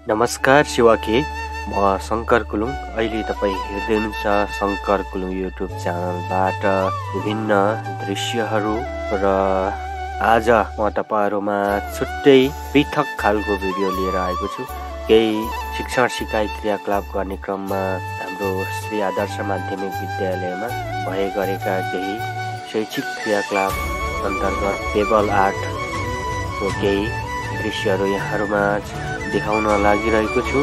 नमस्कार शिवाके म शङ्कर कुलुङ। अहिले तपाईँ हेर्दै हुनुहुन्छ शङ्कर कुलुङ युट्युब च्यानलबाट विभिन्न दृश्यहरू र आज म तपाईहरुमा छुट्टै पृथक खालको भिडियो लिएर आएको छु। केही शिक्षण सिकाइ क्रियाकलाप गर्ने क्रममा हाम्रो श्री आदर्श माध्यमिक विद्यालयमा भए गरेका केही शैक्षिक क्रियाकलाप अन्तर्गत टेबल आर्टको केही दृश्यहरू यहाँहरुमा देखाउन लागिरहेको छु।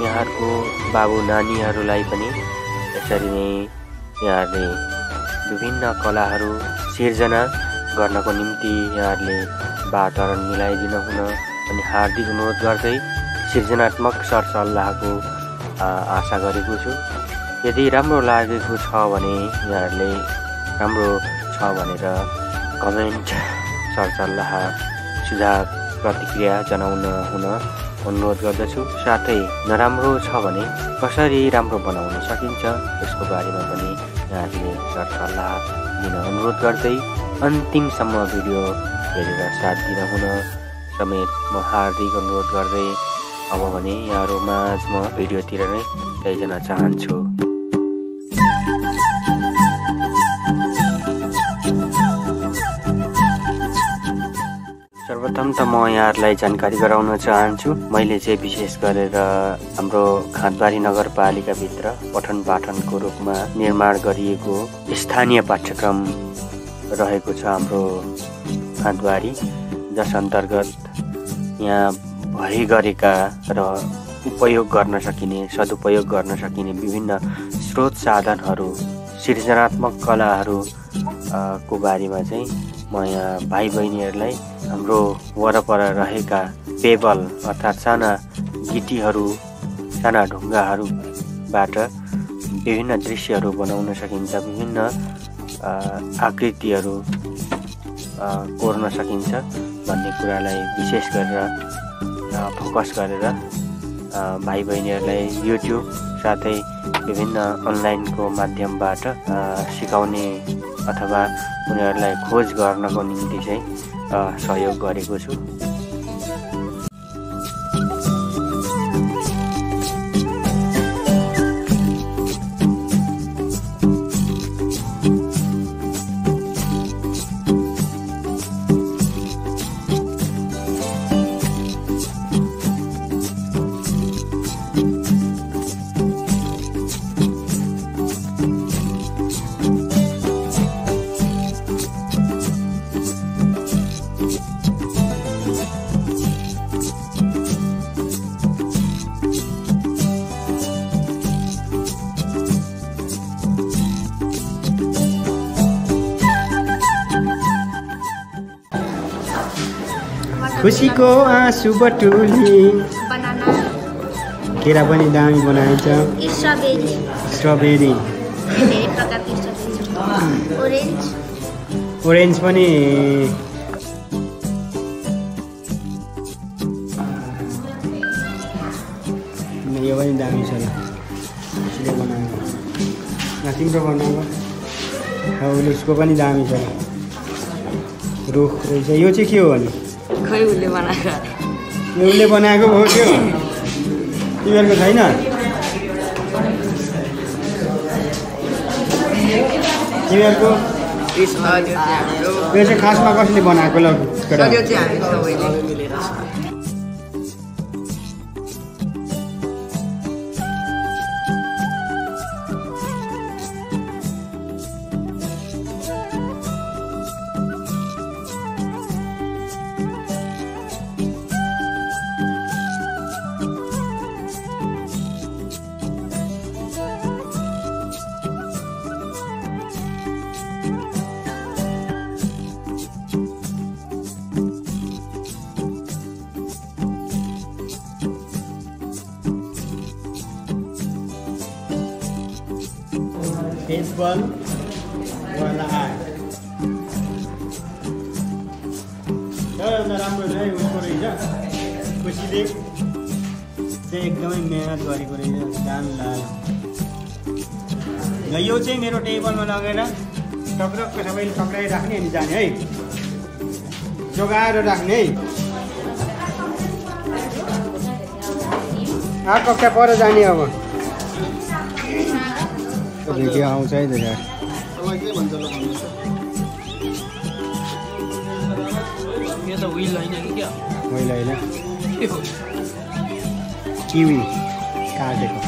यहाँहरुको बाबु नानीहरूलाई पनि यसरी नै यहाँहरुले विभिन्न कलाहरू सिर्जना गर्नको निम्ति यहाँहरुले वातावरण मिलाइदिन हुन अनि हार्दिक अनुरोध गर्दै सृजनात्मक सरसल्लाहको आशा गरेको छु। यदि राम्रो लागेको छ भने यहाँहरुले राम्रो छ भनेर कमेन्ट सरसल्लाह सुझाव प्रतिक्रिया जनाउन हुन अनुरोध गर्दछु। साथै नराम्रो छ भने कसरी राम्रो बनाउन सकिन्छ यसको बारेमा पनि यहाँहरुले सरसल्लाह दिन अनुरोध गर्दै अन्तिमसम्म भिडियो हेरेर साथ दिन हुन समेत म हार्दिक अनुरोध गर्दै अब भने यहाँहरु माझ म भिडियोतिर नै लैजान चाहन्छु। सर्वप्रथम त म यहाँहरुलाई जानकारी गराउन चाहन्छु। मैले चाहिँ विशेष गरेर हाम्रो खाँदबारी नगरपालिका भित्र पठन पाठनको रूपमा निर्माण गरिएको स्थानीय पाठ्यक्रम रहेको छ हाम्रो खाँदबारी, जस अन्तर्गत यहाँ भए गरेका र उपयोग गर्न सकिने सदुपयोग गर्न सकिने विभिन्न स्रोत साधनहरू सृजनात्मक कलाहरू को बारेमा चाहिँ म यहाँ भाइ बहिनीहरूलाई हाम्रो वरपर रहेका पेबल अर्थात् साना गिटीहरू साना ढुङ्गाहरूबाट विभिन्न दृश्यहरू बनाउन सकिन्छ, विभिन्न आकृतिहरू कोर्न सकिन्छ भन्ने कुरालाई विशेष गरेर फोकस गरेर भाइ बहिनीहरूलाई युट्युब साथै विभिन्न अनलाइनको माध्यमबाट सिकाउने अथवा उनीहरूलाई खोज गर्नको निम्ति चाहिँ सहयोग गरेको छु। खुसीको आँसु बटुली केरा पनि दामी बनाएछ। स्ट्रबेरी ओरेन्ज पनि यो पनि दामी छ। उसले बनाएको तिम्रो बनाएको उसको पनि दामी छ। रुख रहेछ। यो चाहिँ के हो भने उसले बनाएको उसले बनाएको हो त्यो तिमीहरूको छैन? तिमीहरूको यो चाहिँ खासमा कसले बनाएको ल? टेबल वाला आर्ट राम्रो नै उसको रहेछ। खुसीले चाहिँ एकदमै मेहनत गरेको रहेछ, दामी लाग्यो। यो चाहिँ मेरो टेबलमा लगेर टक्रक्क सबैले पक्राइराख्ने अनि जाने है, जोगाएर राख्ने है। आठ कक्षा पर जाने अब भिडियो आउँछ है त यार यो त व्हिल हैन कि क्या मैले होइन किवी काटेको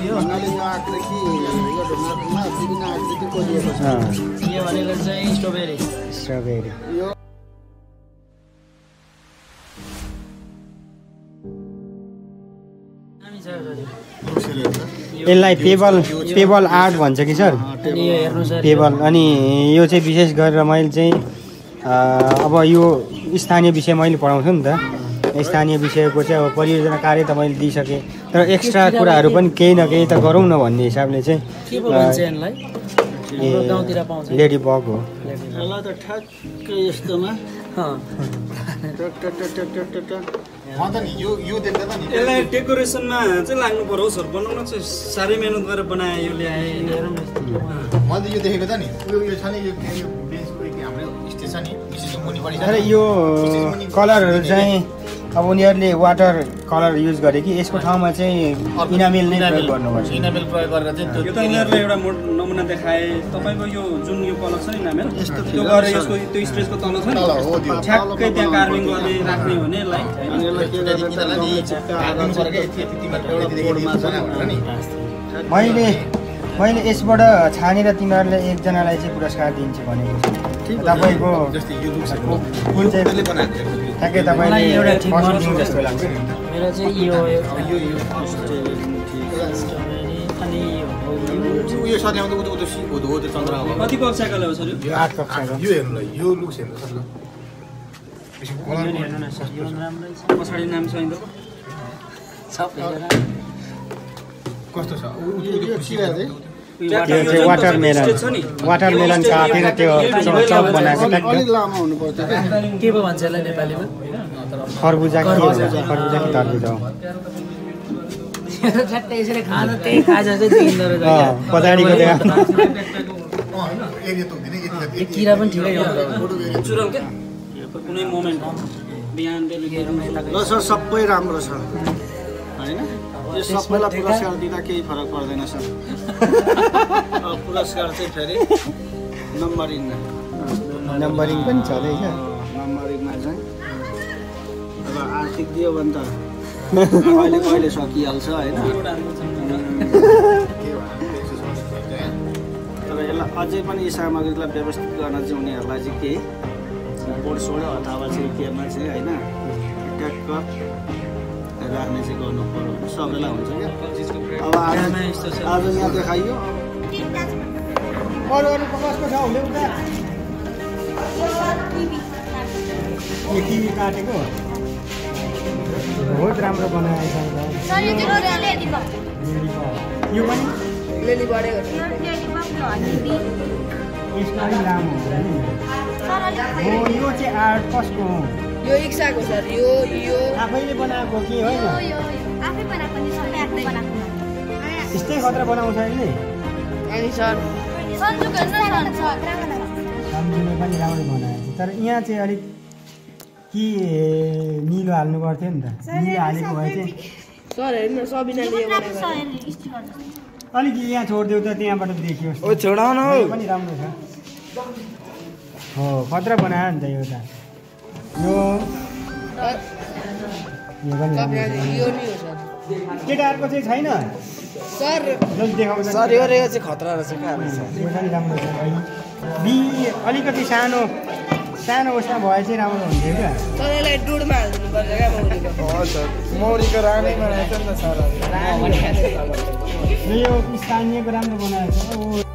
यो भनेको चाहिँ स्ट्रबेरी स्ट्रबेरी यसलाई पेबल आर्ट भन्छ कि सर पेबल अनि यो चाहिँ विशेष गरेर मैले चाहिँ अब यो स्थानीय विषय मैले पढाउँछु नि त स्थानीय विषयको चाहिँ अब परियोजना कार्य त मैले दिइसकेँ तर एक्स्ट्रा कुराहरू पनि केही न केही त गरौँ न भन्ने हिसाबले चाहिँ लेडी बग हो यसलाई डेकोरेसनमा चाहिँ लाग्नु पर्यो सर बनाउन चाहिँ साह्रै मेहनत गरेर बनाए यो ल्याए मैले यो देखेको त नि यो छ नि यो बेन्चको हाम्रो स्टेसन नि स्टेसन मुनि पढि तर यो कलरहरू चाहिँ अब उनीहरूले वाटर कलर युज गरे कि यसको ठाउँमा चाहिँ इनामेल नै प्रयोग गर्नुपर्छ इनामेल प्रयोग गरेर चाहिँ यो त उनीहरूले एउटा नमुना देखाए तपाईँको यो जुन यो कलर छ नि नामेल त्यो गरेर यसको त्यो स्ट्रेसको तल छ नि ठ्याक्कै त्यहाँ कार्भिङ गर्ने राख्ने भने मैले यसबाट छानेर तिमीहरूले एकजनालाई चाहिँ पुरस्कार दिन्छु भनेको छु तपाईँको कुन चाहिँ ठ्याक्कै तपाईँले एउटा ठिक जस्तो लाग्छ मेरो चाहिँ यो अनि यो सधैँ आउँदा उतो हो त्यो चन्द्रमा कति कक्षाको हो सर यो 8 कक्षाको यो हेर्नुलाई यो लुक्स हेर्नु सक्छ हेर्नु न सर यो राम्रै छ पछाडि नाम छ इन्द्रको सब हेरेर कस्तो छ त्यो चाहिँ वाटरमेलन काटेर त्यो चप बनाएको के पो भन्छ यसलाई नेपालीमा खरबुजा के हो खरबुजा कि तरबुजा हो ठ्याक्कै यसरी खाँदा त्यही खाजा चाहिँ देखिँदो रहेछ पछाडिको त्यहाँ यो किरा पनि ठिकै हो चुरल क्या कुनै मोमेन्ट बिहान बेलुकी ल सर सबै राम्रो छ होइन यो सबैलाई पुरस्कार दिँदा केही फरक पर्दैन सर पुरस्कार चाहिँ फेरि नम्बरिङ पनि छँदैछ नम्बरिङमा चाहिँ अब आर्थिक दियो भने त अहिले सकिहाल्छ होइन तर यसलाई अझै पनि यी सामग्रीलाई व्यवस्थित गर्न चाहिँ उनीहरूलाई चाहिँ केही बोर्डसोड अथवा चाहिँ केमा चाहिँ होइन ट्याक्क राख्ने चाहिँ गर्नु पर्यो सबैलाई हुन्छ क्या अब आज यहाँ देखाइयो किवी काटेको बहुत राम्रो बनाएको यो पनि यसमा पनि लामो हो यो चाहिँ आर्ट कसको हो यो इक्साको सर यो आफैले बनाएको के होइन आफै बनाएको नि सबै आफै बनाएको यस्तै खतरा बनाउँछ अहिले अनि सर सन्जुक हेर्नु न सर सम्झिने पनि राम्रो बनाएको तर यहाँ चाहिँ अलिक के निलो हाल्नु पर्थ्यो नि त निलो हालेको भए चाहिँ सर हेर्नु सबिनाले यो बनाएको अलिक यहाँ छोडिदेऊ त त्यहाँबाट देखियो पनि राम्रो छ हो खतरा बनायो नि त यो त यो पनि यो नि हो सर केटाहरूको चाहिँ छैन सर जस देखाउँछ सर यो चाहिँ खतरा रहेछ क्या यो पनि राम्रो छ अलिकति सानो उसमा भए चाहिँ राम्रो हुन्थ्यो क्या सर यसलाई डुडमा हालिदिनु पर्छ क्या मौरीको रानीमा रहेछ नि त सर यो स्थानीयको राम्रो बनाएको छ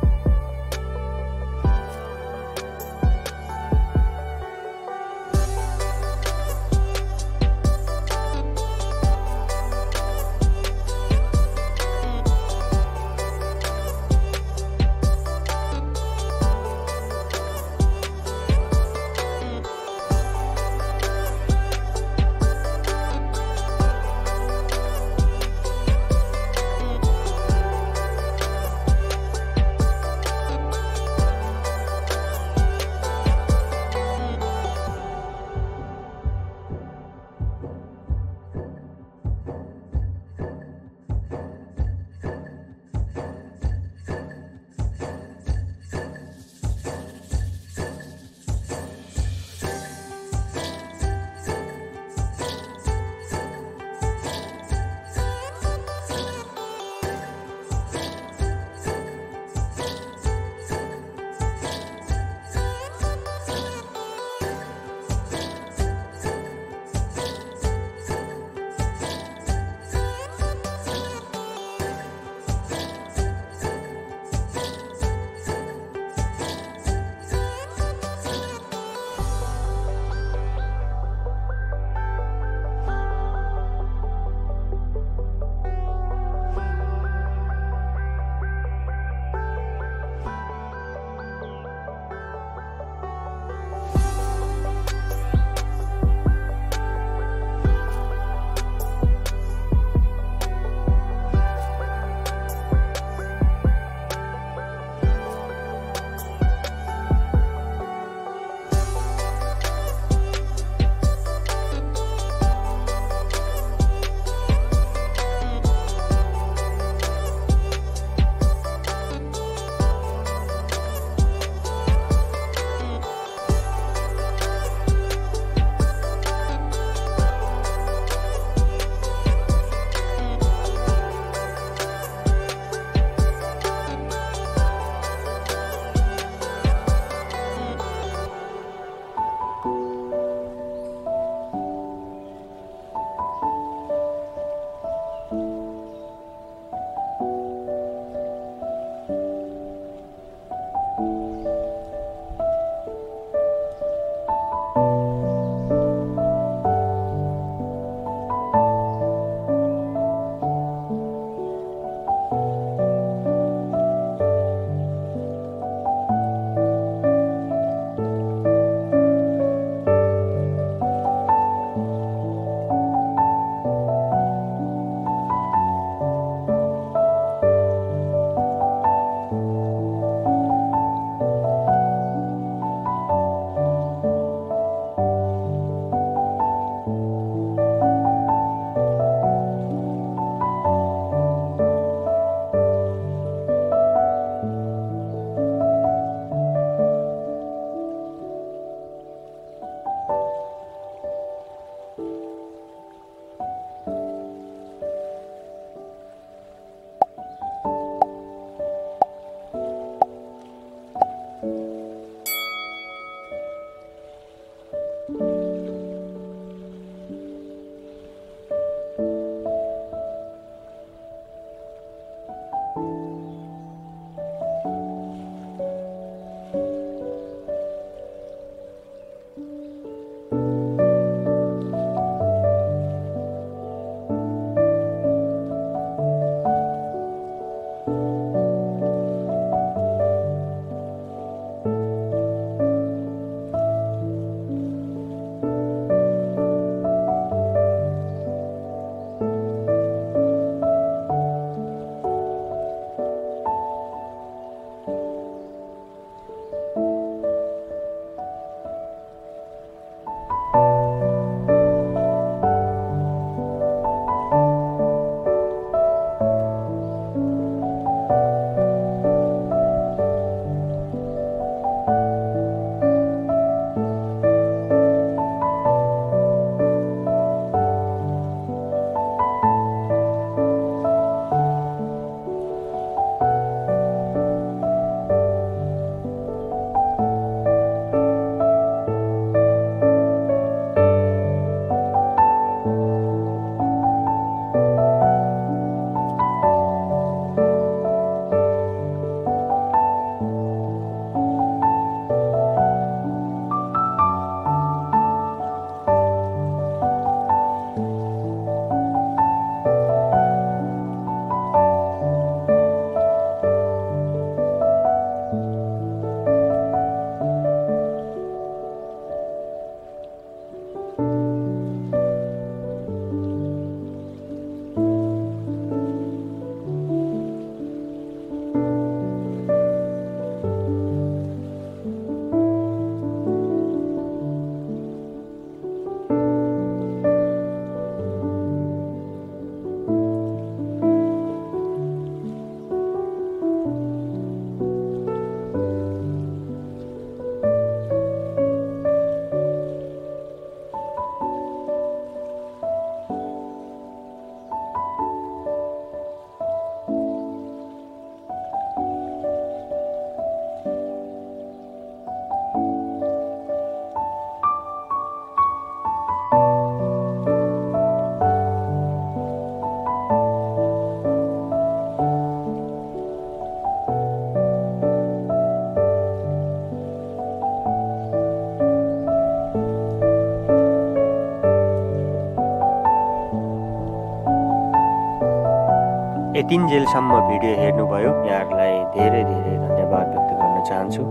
यतिन्जेलसम्म भिडियो हेर्नुभयो यहाँहरूलाई धेरै धेरै धन्यवाद व्यक्त गर्न चाहन्छु।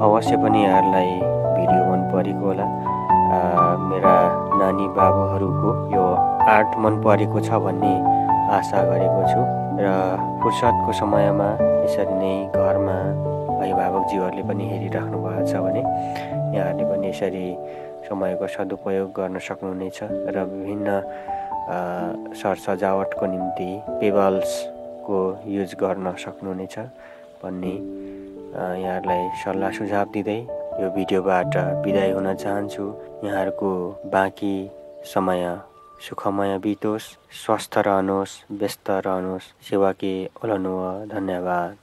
अवश्य पनि यहाँहरूलाई भिडियो मन परेको होला। मेरा नानी बाबुहरूको यो आर्ट मन परेको छ भन्ने आशा गरेको छु र फुर्सदको समयमा यसरी नै घरमा अभिभावकज्यूहरूले पनि हेरिराख्नु भएको छ भने यहाँहरूले पनि यसरी समयको सदुपयोग गर्न सक्नुहुनेछ र विभिन्न सरसजावटको निम्ति पेबल्सको युज गर्न सक्नुहुनेछ भन्ने यहाँहरूलाई सल्लाह सुझाव दिँदै यो भिडियोबाट बिदाई हुन चाहन्छु। यहाँहरूको बाँकी समय सुखमय बितोस्, स्वस्थ रहनुहोस्, व्यस्त रहनुहोस्, सेवा के ओलनु। धन्यवाद।